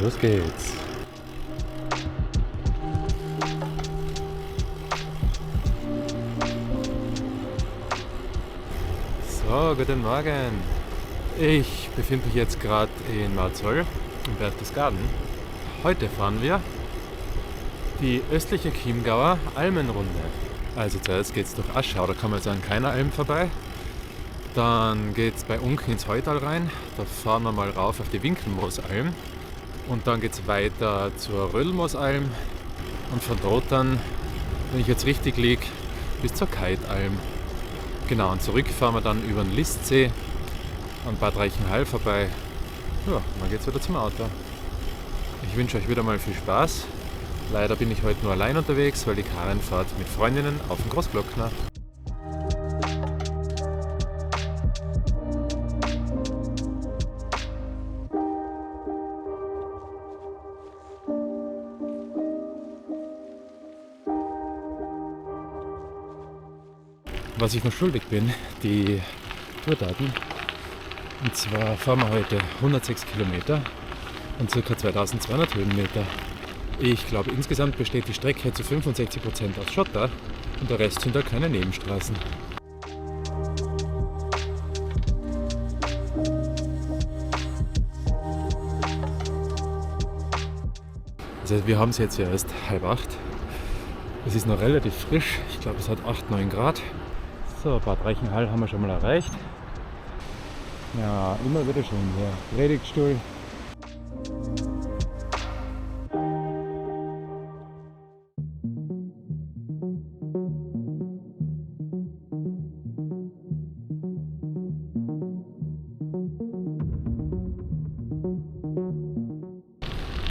Los geht's. So, guten Morgen. Ich befinde mich jetzt gerade in Marzoll im Berchtesgaden. Heute fahren wir die östliche Chiemgauer Almenrunde. Also zuerst geht es durch Aschau, da kann man jetzt an keiner Alm vorbei. Dann geht es bei Unken ins Heutal rein, da fahren wir mal rauf auf die Winkelmoosalm. Und dann geht es weiter zur Rödelmoosalm und von dort dann, wenn ich jetzt richtig liege, bis zur Keitalm. Genau, und zurück fahren wir dann über den Listsee an Bad Reichenhall vorbei. Ja, dann geht's wieder zum Auto. Ich wünsche euch wieder mal viel Spaß. Leider bin ich heute nur allein unterwegs, weil die Karin fährt mit Freundinnen auf den Großglockner. Was ich noch schuldig bin, die Tourdaten. Und zwar fahren wir heute 106 Kilometer und ca. 2200 Höhenmeter. Ich glaube, insgesamt besteht die Strecke zu 65% aus Schotter und der Rest sind da keine Nebenstraßen. Also wir haben es jetzt ja erst 7:30. Es ist noch relativ frisch, ich glaube es hat 8-9 Grad. So, Bad Reichenhall haben wir schon mal erreicht. Ja, immer wieder schön hier. Predigtstuhl.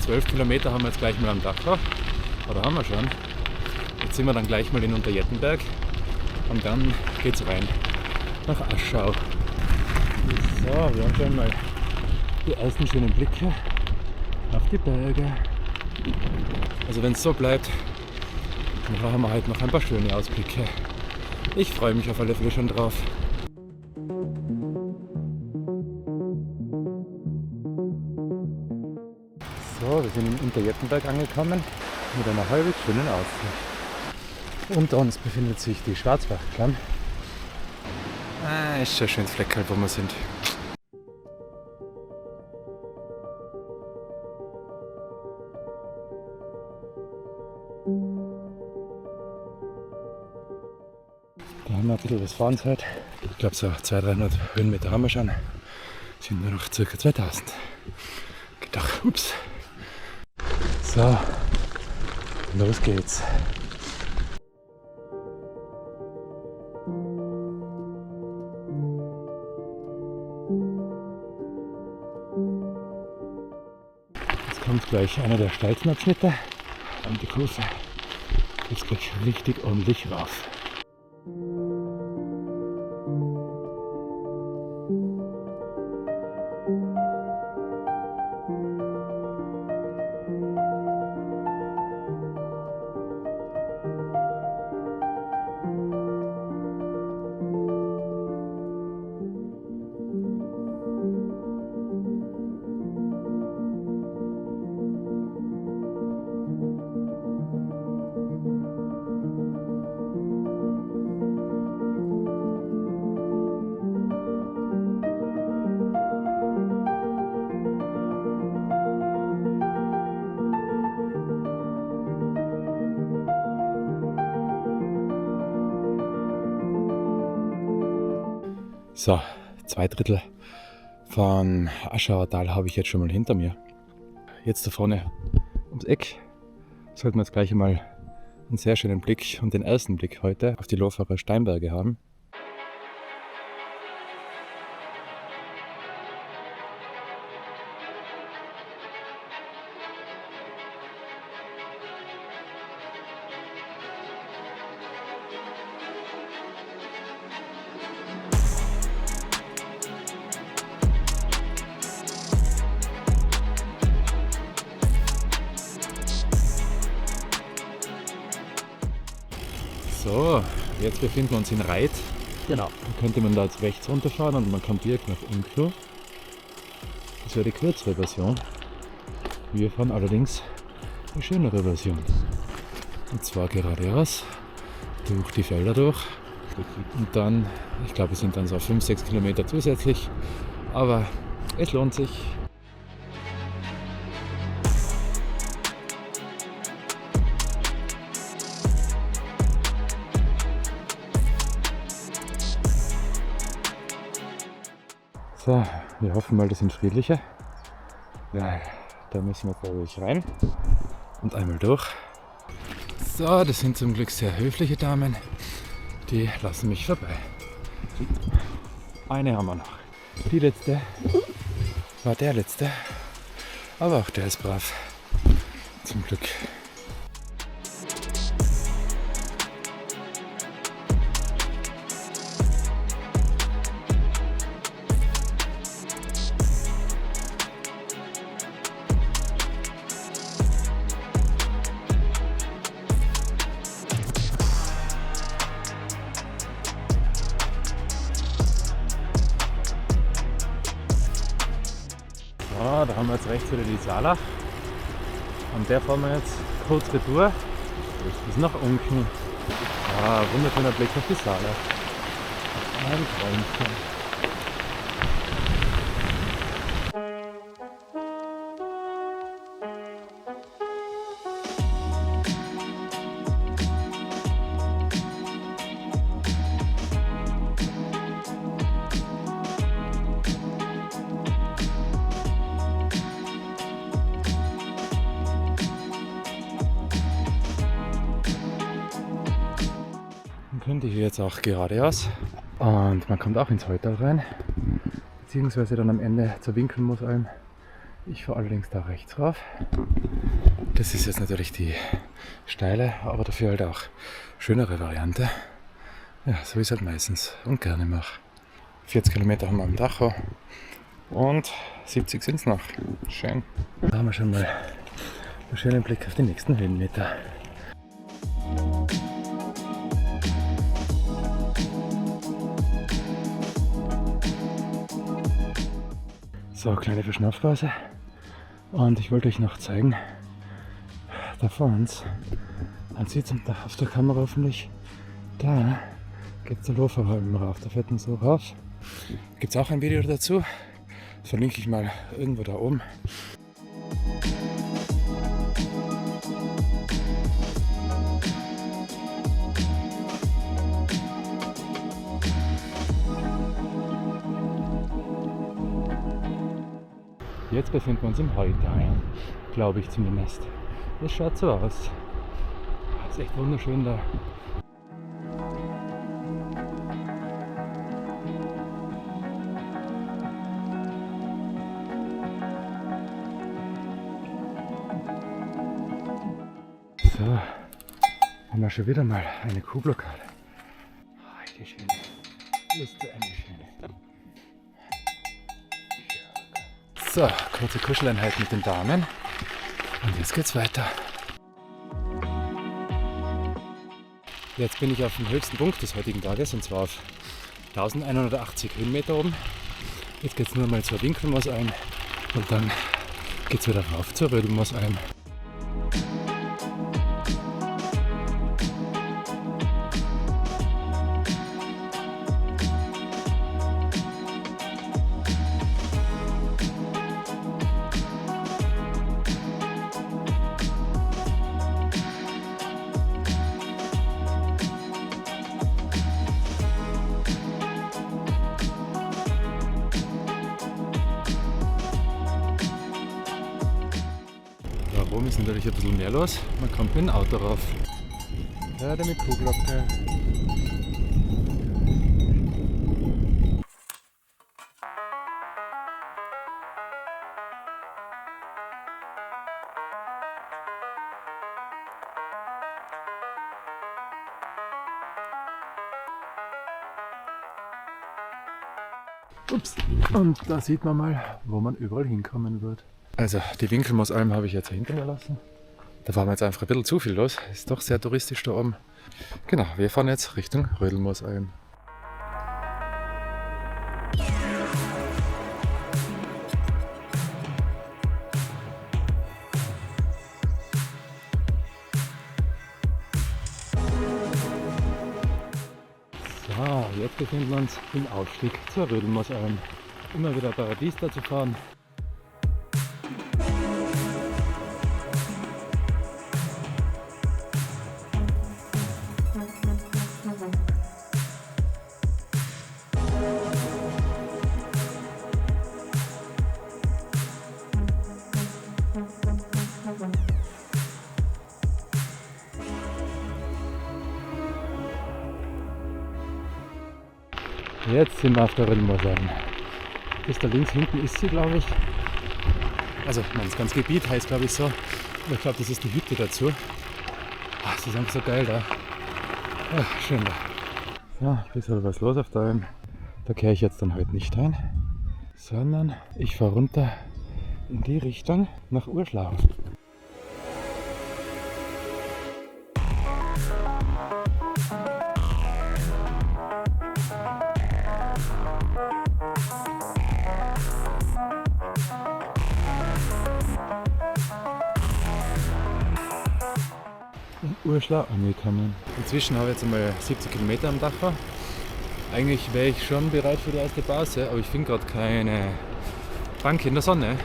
Zwölf Kilometer haben wir jetzt gleich mal am Dachau. Oder haben wir schon. Jetzt sind wir dann gleich mal in Unterjettenberg. Und dann geht's rein nach Aschau. So, wir haben schon mal die ersten schönen Blicke auf die Berge. Also wenn es so bleibt, dann haben wir heute noch ein paar schöne Ausblicke. Ich freue mich auf alle Fälle schon drauf. So, wir sind in Unterjettenberg angekommen mit einer halbwegs schönen Aussicht. Unter uns befindet sich die Schwarzbachklamm. Ist schon ein schönes Fleckerl, wo wir sind. Da haben wir ein bisschen was vor uns heute. Ich glaube so 200-300 Höhenmeter haben wir schon. Sind nur noch ca. 2000. Geht doch, ups. So, los geht's. Kommt gleich einer der steilsten Abschnitte und die Kurve geht gleich richtig ordentlich rauf. So, 2/3 von Aschauer Tal habe ich jetzt schon mal hinter mir. Jetzt da vorne ums Eck sollten wir jetzt gleich einmal einen sehr schönen Blick und den ersten Blick heute auf die Lofacher Steinberge haben. So, jetzt befinden wir uns in Reit. Genau. Da könnte man da jetzt rechts runterfahren und man kommt direkt nach Unklo. Das wäre die kürzere Version. Wir fahren allerdings die schönere Version. Und zwar geradeaus, durch die Felder durch. Und dann, ich glaube es sind dann so 5-6 Kilometer zusätzlich. Aber es lohnt sich. So, wir hoffen mal, das sind friedliche. Ja, da müssen wir glaube ich rein und einmal durch. So, das sind zum Glück sehr höfliche Damen. Die lassen mich vorbei. Eine haben wir noch. Die letzte war der letzte. Aber auch der ist brav. Zum Glück. So, da haben wir jetzt rechts wieder die Saalach. Und der fahren wir jetzt kurz retour bis nach unten. Wunderschöner Blick auf die Saalach. Ein Träumchen. Könnte hier jetzt auch geradeaus und man kommt auch ins Heutal rein, beziehungsweise dann am Ende zur Winkelmoosalm. Ich fahre allerdings da rechts rauf. Das ist jetzt natürlich die steile, aber dafür halt auch schönere Variante. Ja, so ist halt meistens und gerne mache. 40 Kilometer haben wir am Dachau und 70 sind es noch. Schön. Da haben wir schon mal einen schönen Blick auf die nächsten Höhenmeter. So, kleine Verschnaufpause. Und ich wollte euch noch zeigen, da vor uns, man sieht es auf der Kamera hoffentlich, da geht es der Loferholm rauf, da fährt man so rauf. Gibt es auch ein Video dazu, das verlinke ich mal irgendwo da oben. Jetzt befinden wir uns im Heutal, glaube ich zumindest. Es schaut so aus. Ist echt wunderschön da. So, haben wir schon wieder mal eine Kuhblockade. Die schöne. Ist so eine schöne. So, kurze Kuscheleinheit mit den Damen und jetzt geht's weiter. Jetzt bin ich auf dem höchsten Punkt des heutigen Tages und zwar auf 1180 Höhenmeter oben. Jetzt geht's nur mal zur Winkelmoosalm und dann geht's wieder rauf zur Rödelmoosalm. Da oben ist natürlich ein bisschen mehr los. Man kommt mit dem Auto rauf. Gerade mit Kuhglocke. Ups. Und da sieht man mal, wo man überall hinkommen wird. Also die Winkelmoosalm habe ich jetzt hinter mir lassen. Da war mir jetzt einfach ein bisschen zu viel los. Ist doch sehr touristisch da oben. Genau, wir fahren jetzt Richtung Rödelmoosalm. befinden uns im Aufstieg zur Rödelmoosalm. Immer wieder Paradies da zu fahren. Jetzt sind wir auf der Rödelmoosalm. Das da links hinten ist sie, glaube ich. Also, das ganze Gebiet heißt, glaube ich, so. Aber ich glaube, das ist die Hütte dazu. Es ist einfach so geil da. Schön da. So, ein bisschen was los auf der Alm. Da kehre ich jetzt dann heute nicht rein, sondern ich fahre runter in die Richtung nach Urschlau. Urschlau angekommen. Inzwischen habe ich jetzt einmal 70 Kilometer am Dacher. Eigentlich wäre ich schon bereit für die erste Pause, aber ich finde gerade keine Bank in der Sonne,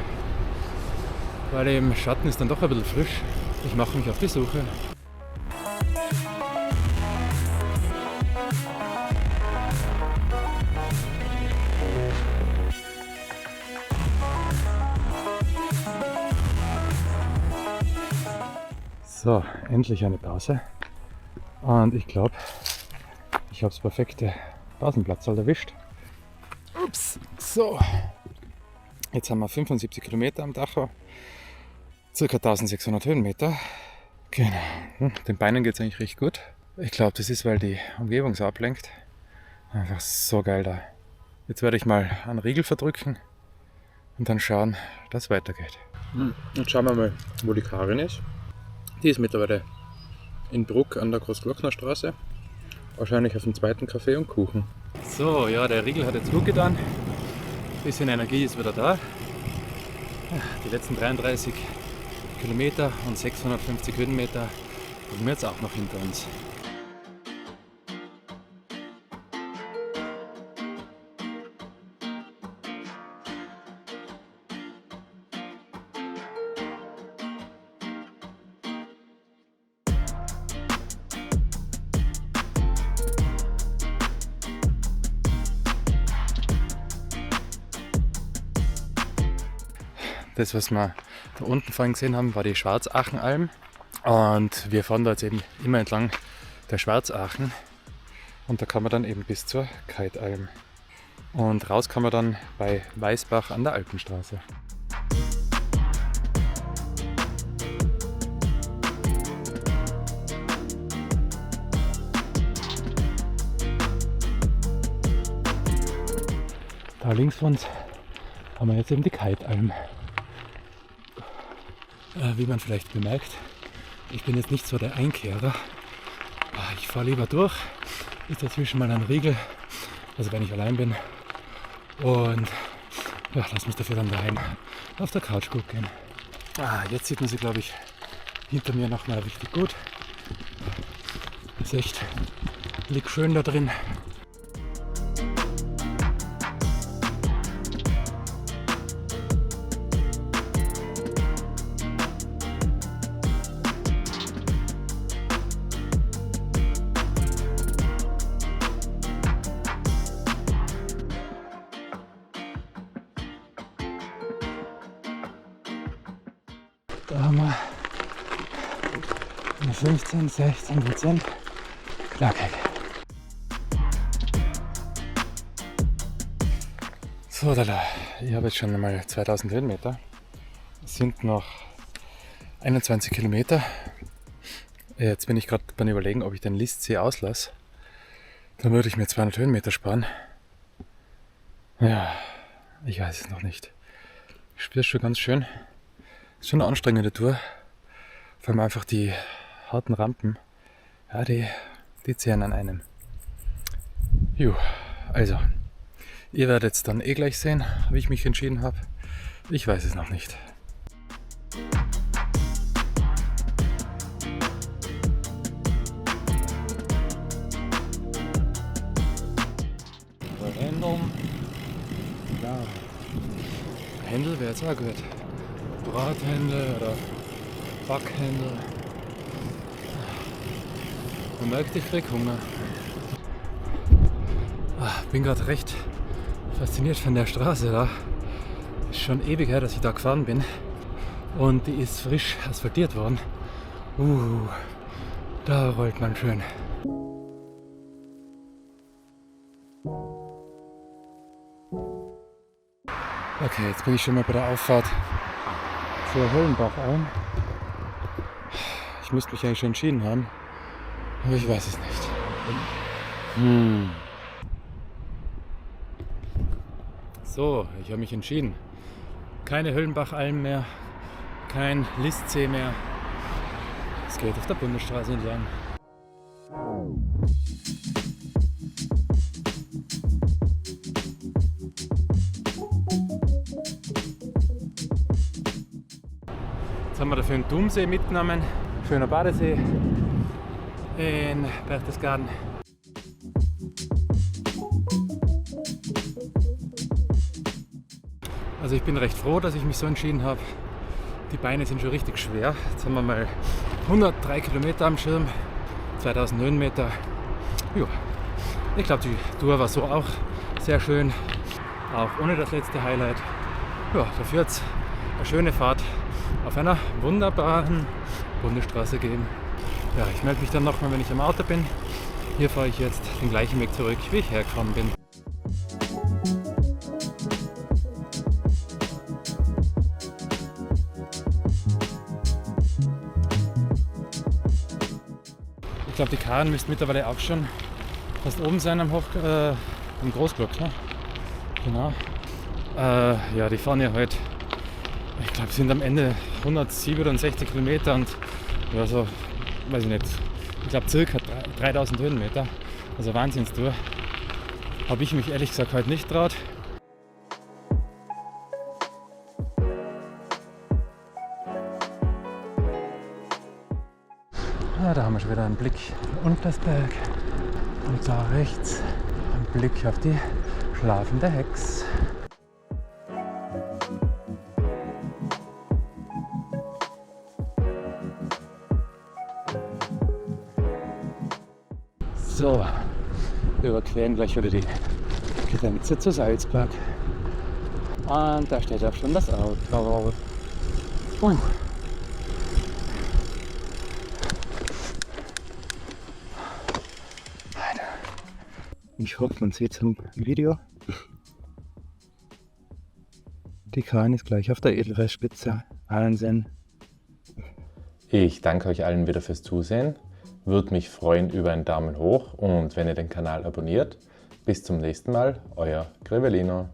weil im Schatten ist dann doch ein bisschen frisch. Ich mache mich auf die Suche. So, endlich eine Pause und ich glaube, ich habe das perfekte Pausenplatz erwischt. Ups, so, jetzt haben wir 75 Kilometer am Dachau, ca. 1600 Höhenmeter. Genau, den Beinen geht es eigentlich recht gut. Ich glaube, das ist, weil die Umgebung so ablenkt. Einfach so geil da. Jetzt werde ich mal einen Riegel verdrücken und dann schauen, dass es weitergeht. Jetzt schauen wir mal, wo die Karin ist. Die ist mittlerweile in Bruck an der Großglocknerstraße. Wahrscheinlich auf dem zweiten Kaffee und Kuchen. So, ja, der Riegel hat jetzt gut getan. Ein bisschen Energie ist wieder da. Die letzten 33 Kilometer und 650 Höhenmeter haben wir jetzt auch noch hinter uns. Das, was wir da unten vorhin gesehen haben, war die Schwarzachenalm. Und wir fahren da jetzt eben immer entlang der Schwarzachen. Und da kann man dann eben bis zur Keitalm. Und raus kann man dann bei Weißbach an der Alpenstraße. Da links von uns haben wir jetzt eben die Keitalm. Wie man vielleicht bemerkt, ich bin jetzt nicht so der Einkehrer. Ich fahre lieber durch, ist dazwischen mal ein Riegel, also wenn ich allein bin. Und ja, lass mich dafür dann daheim auf der Couch gucken. Jetzt sieht man sie, glaube ich, hinter mir nochmal richtig gut. Ist echt, liegt schön da drin. Da haben wir eine 15-16% knackig. So, ich habe jetzt schon einmal 2000 Höhenmeter. Es sind noch 21 Kilometer. Jetzt bin ich gerade beim Überlegen, ob ich den Listsee auslasse. Dann würde ich mir 200 Höhenmeter sparen. Ja, ich weiß es noch nicht. Ich spüre es schon ganz schön. Ist schon eine anstrengende Tour. Vor allem einfach die harten Rampen. Ja, die zehren an einem. Also, ihr werdet es dann gleich sehen, wie ich mich entschieden habe. Ich weiß es noch nicht. wäre jetzt auch gut. Brathändel oder Backhändel. Man merkt, ich krieg Hunger. Bin gerade recht fasziniert von der Straße da. Ist schon ewig her, dass ich da gefahren bin. Und die ist frisch asphaltiert worden. Da rollt man schön. Okay, jetzt bin ich schon mal bei der Auffahrt zur Höllenbachalm. Ich müsste mich eigentlich schon entschieden haben, aber ich weiß es nicht. So, ich habe mich entschieden. Keine Höllenbachalm mehr, kein Listsee mehr. Es geht auf der Bundesstraße entlang. Jetzt haben wir dafür einen Doomsee mitgenommen. Schöner Badesee in Berchtesgaden. Also ich bin recht froh, dass ich mich so entschieden habe. Die Beine sind schon richtig schwer. Jetzt haben wir mal 103 Kilometer am Schirm, 2000 Höhenmeter. Ja, ich glaube, die Tour war so auch sehr schön, auch ohne das letzte Highlight. Ja, dafür hat es eine schöne Fahrt auf einer wunderbaren Bundesstraße geben. Ja, ich melde mich dann nochmal, wenn ich am Auto bin. Hier fahre ich jetzt den gleichen Weg zurück, wie ich hergefahren bin. Ich glaube, die Karren müssten mittlerweile auch schon fast oben sein am Großglock, ne? Genau. Ja, die fahren ja heute, ich glaube, sind am Ende 167 Kilometer und ja, so, weiß ich nicht, ich glaube circa 3000 Höhenmeter. Also Wahnsinnstour. Habe ich mich ehrlich gesagt heute nicht traut. Ja, da haben wir schon wieder einen Blick auf das Berg. Und da rechts ein Blick auf die schlafende Hex. So, wir überqueren gleich wieder die Grenze zu Salzberg. Und da steht auch schon das Auto. Ich hoffe, man sieht es im Video. Die Kahn ist gleich auf der Edelweißspitze. Wahnsinn. Ich danke euch allen wieder fürs Zusehen. Würde mich freuen über einen Daumen hoch und wenn ihr den Kanal abonniert. Bis zum nächsten Mal, euer Grevelino.